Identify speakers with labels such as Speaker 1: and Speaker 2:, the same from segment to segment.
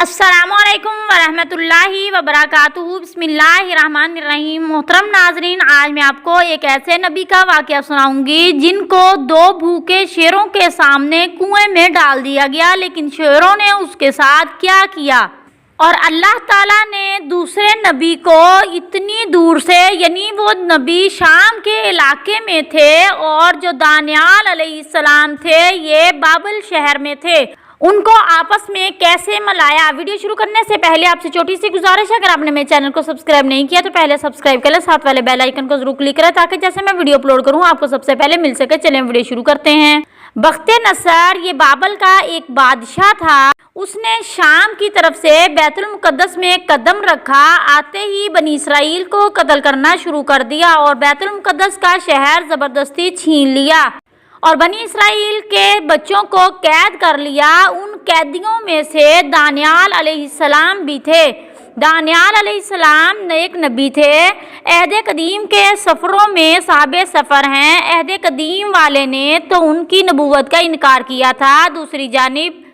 Speaker 1: السلام علیکم ورحمۃ اللہ وبرکاتہ۔ بسم اللہ الرحمن الرحیم۔ محترم ناظرین، آج میں آپ کو ایک ایسے نبی کا واقعہ سناؤں گی جن کو دو بھوکے شیروں کے سامنے کنویں میں ڈال دیا گیا، لیکن شیروں نے اس کے ساتھ کیا کیا اور اللہ تعالیٰ نے دوسرے نبی کو اتنی دور سے، یعنی وہ نبی شام کے علاقے میں تھے اور جو دانیال علیہ السلام تھے یہ بابل شہر میں تھے، ان کو آپس میں کیسے ملایا۔ ویڈیو شروع کرنے سے پہلے آپ سے چھوٹی سی گزارش ہے، اگر آپ نے میرے چینل کو سبسکرائب نہیں کیا تو پہلے سبسکرائب کر لیں، ساتھ والے بیل آئیکن کو ضرور کلک کریں تاکہ جیسے میں ویڈیو اپلوڈ کروں آپ کو سب سے پہلے مل سکے۔ چلیں ویڈیو شروع کرتے ہیں۔ بخت نصر یہ بابل کا ایک بادشاہ تھا۔ اس نے شام کی طرف سے بیت المقدس میں قدم رکھا، آتے ہی بنی اسرائیل کو قتل کرنا شروع کر دیا اور بیت المقدس کا شہر زبردستی چھین لیا اور بنی اسرائیل کے بچوں کو قید کر لیا۔ ان قیدیوں میں سے دانیال علیہ السلام بھی تھے۔ دانیال علیہ السلام ایک نبی تھے۔ عہد قدیم کے سفروں میں صاحب سفر ہیں۔ عہد قدیم والے نے تو ان کی نبوت کا انکار کیا تھا، دوسری جانب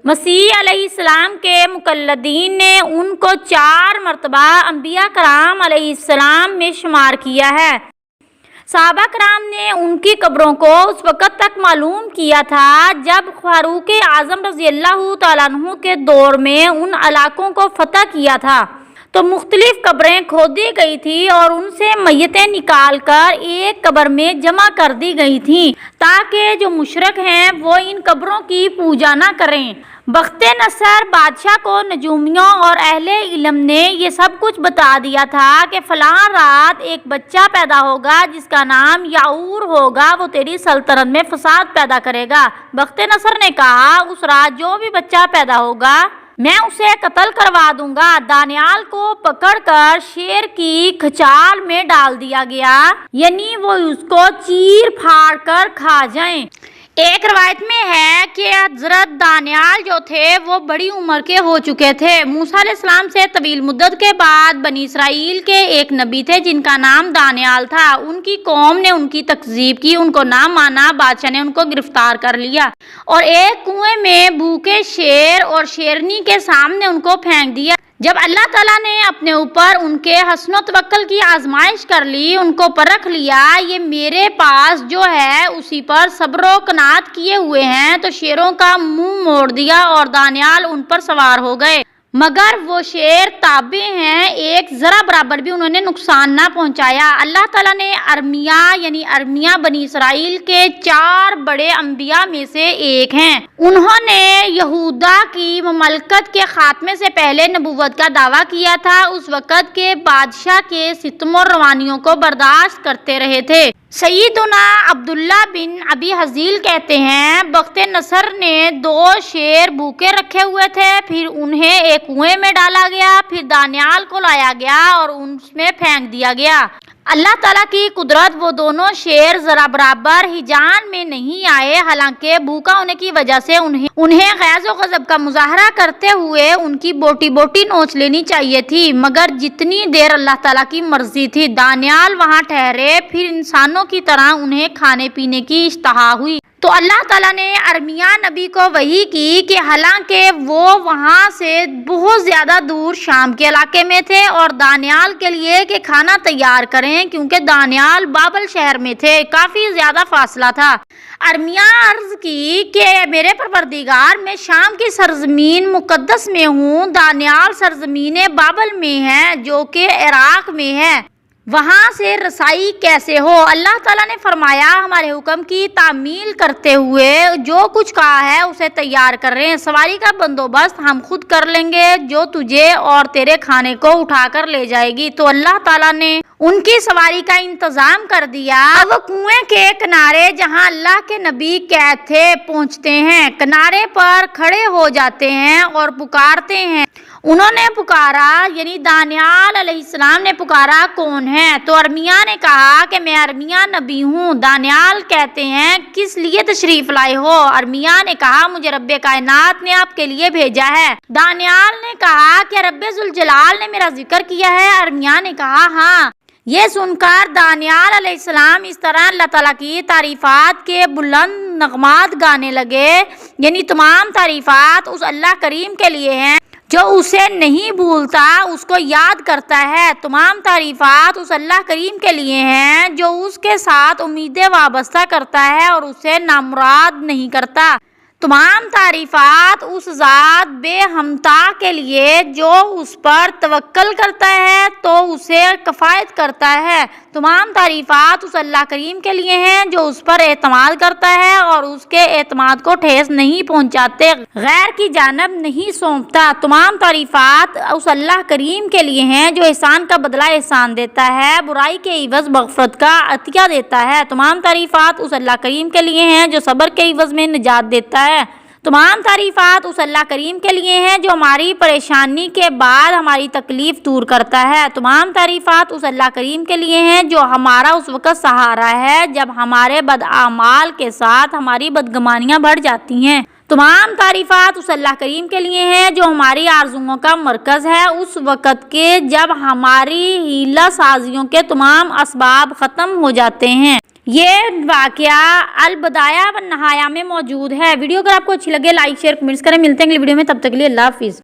Speaker 1: مسیح علیہ السلام کے مقلدین نے ان کو 4 مرتبہ انبیاء کرام علیہ السلام میں شمار کیا ہے۔ صحابہ کرام نے ان کی قبروں کو اس وقت تک معلوم کیا تھا جب فاروق اعظم رضی اللہ تعالیٰ عنہ کے دور میں ان علاقوں کو فتح کیا تھا تو مختلف قبریں کھودی گئی تھی اور ان سے میتیں نکال کر ایک قبر میں جمع کر دی گئی تھیں تاکہ جو مشرک ہیں وہ ان قبروں کی پوجا نہ کریں۔ بخت نصر بادشاہ کو نجومیوں اور اہل علم نے یہ سب کچھ بتا دیا تھا کہ فلاں رات ایک بچہ پیدا ہوگا جس کا نام یعور ہوگا، وہ تیری سلطنت میں فساد پیدا کرے گا۔ بخت نصر نے کہا اس رات جو بھی بچہ پیدا ہوگا میں اسے قتل کروا دوں گا۔ دانیال کو پکڑ کر شیر کی کھچال میں ڈال دیا گیا، یعنی وہ اس کو چیر پھاڑ کر کھا جائیں۔ ایک روایت میں ہے کہ حضرت دانیال جو تھے وہ بڑی عمر کے ہو چکے تھے۔ موسیٰ علیہ السلام سے طویل مدت کے بعد بنی اسرائیل کے ایک نبی تھے جن کا نام دانیال تھا۔ ان کی قوم نے ان کی تکذیب کی، ان کو نہ مانا، بادشاہ نے ان کو گرفتار کر لیا اور ایک کنویں میں بھوکے شیر اور شیرنی کے سامنے ان کو پھینک دیا۔ جب اللہ تعالیٰ نے اپنے اوپر ان کے حسن و توکل کی آزمائش کر لی، ان کو پرکھ لیا، یہ میرے پاس جو ہے اسی پر صبر و قناعت کیے ہوئے ہیں، تو شیروں کا منہ موڑ دیا اور دانیال ان پر سوار ہو گئے، مگر وہ شیر تابع ہیں، ایک ذرا برابر بھی انہوں نے نقصان نہ پہنچایا۔ اللہ تعالیٰ نے ارمیہ بنی اسرائیل کے 4 بڑے انبیاء میں سے ایک ہیں۔ انہوں نے یہودا کی مملکت کے خاتمے سے پہلے نبوت کا دعویٰ کیا تھا، اس وقت کے بادشاہ کے ستم و روانیوں کو برداشت کرتے رہے تھے۔ سیدنا عبداللہ بن ابی حزیل کہتے ہیں بخت نصر نے 2 شیر بھوکے رکھے ہوئے تھے، پھر انہیں ایک کنویں میں ڈالا گیا، پھر دانیال کو لایا گیا اور اس میں پھینک دیا گیا۔ اللہ تعالیٰ کی قدرت، وہ دونوں شیر ذرا برابر ہی جان میں نہیں آئے، حالانکہ بھوکا ہونے کی وجہ سے انہیں غیظ و غضب کا مظاہرہ کرتے ہوئے ان کی بوٹی بوٹی نوچ لینی چاہیے تھی، مگر جتنی دیر اللہ تعالیٰ کی مرضی تھی دانیال وہاں ٹھہرے، پھر انسانوں کی طرح انہیں کھانے پینے کی اشتہا ہوئی تو اللہ تعالیٰ نے ارمیہ نبی کو وحی کی کہ حالانکہ وہ وہاں سے بہت زیادہ دور شام کے علاقے میں تھے اور دانیال کے لیے کہ کھانا تیار کریں، کیونکہ دانیال بابل شہر میں تھے، کافی زیادہ فاصلہ تھا۔ ارمیہ عرض کی کہ میرے پروردگار میں شام کی سرزمین مقدس میں ہوں، دانیال سرزمین بابل میں ہے جو کہ عراق میں ہے، وہاں سے رسائی کیسے ہو؟ اللہ تعالیٰ نے فرمایا ہمارے حکم کی تعمیل کرتے ہوئے جو کچھ کہا ہے اسے تیار کر رہے ہیں، سواری کا بندوبست ہم خود کر لیں گے جو تجھے اور تیرے کھانے کو اٹھا کر لے جائے گی۔ تو اللہ تعالیٰ نے ان کی سواری کا انتظام کر دیا۔ وہ کنویں کے کنارے جہاں اللہ کے نبی قید تھے پہنچتے ہیں، کنارے پر کھڑے ہو جاتے ہیں اور پکارتے ہیں۔ انہوں نے پکارا، یعنی دانیال علیہ السلام نے پکارا کون ہے؟ تو ارمیہ نے کہا کہ میں ارمیہ نبی ہوں۔ دانیال کہتے ہیں کس لیے تشریف لائے ہو؟ ارمیہ نے کہا مجھے رب کائنات نے آپ کے لیے بھیجا ہے۔ دانیال نے کہا کہ رب ذوالجلال نے میرا ذکر کیا ہے؟ ارمیہ نے کہا ہاں۔ یہ سن کر دانیال علیہ السلام اس طرح اللہ تعالیٰ کی تعریفات کے بلند نغمات گانے لگے، یعنی تمام تعریفات اس اللہ کریم کے لیے ہیں جو اسے نہیں بھولتا اس کو یاد کرتا ہے۔ تمام تعریفات اس اللہ کریم کے لیے ہیں جو اس کے ساتھ امیدیں وابستہ کرتا ہے اور اسے نامراد نہیں کرتا۔ تمام تعریفات اس ذات بے ہمتا کے لیے جو اس پر توکل کرتا ہے تو اسے کفایت کرتا ہے۔ تمام تعریفات اس اللہ کریم کے لیے ہیں جو اس پر اعتماد کرتا ہے اور اس کے اعتماد کو ٹھیس نہیں پہنچاتے، غیر کی جانب نہیں سونپتا۔ تمام تعریفات اس اللہ کریم کے لیے ہیں جو احسان کا بدلہ احسان دیتا ہے، برائی کے عوض مغفرت کا عطیہ دیتا ہے۔ تمام تعریفات اس اللہ کریم کے لیے ہیں جو صبر کے عوض میں نجات دیتا ہے۔ تمام تعریفات اس اللہ کریم کے لیے ہیں جو ہماری پریشانی کے بعد ہماری تکلیف دور کرتا ہے۔ تمام تعریفات اس اللہ کریم کے لیے ہیں جو ہمارا اس وقت سہارا ہے جب ہمارے بداعمال کے ساتھ ہماری بدگمانیاں بڑھ جاتی ہیں۔ تمام تعریفات اس اللہ کریم کے لیے ہیں جو ہماری آرزوؤں کا مرکز ہے اس وقت کے جب ہماری ہیلہ سازیوں کے تمام اسباب ختم ہو جاتے ہیں۔ یہ واقعہ البدایہ والنہایہ میں موجود ہے۔ ویڈیو اگر آپ کو اچھی لگے لائک شیئر کمنٹس کریں۔ ملتے ہیں اگلی ویڈیو میں، تب تک کے لیے اللہ حافظ۔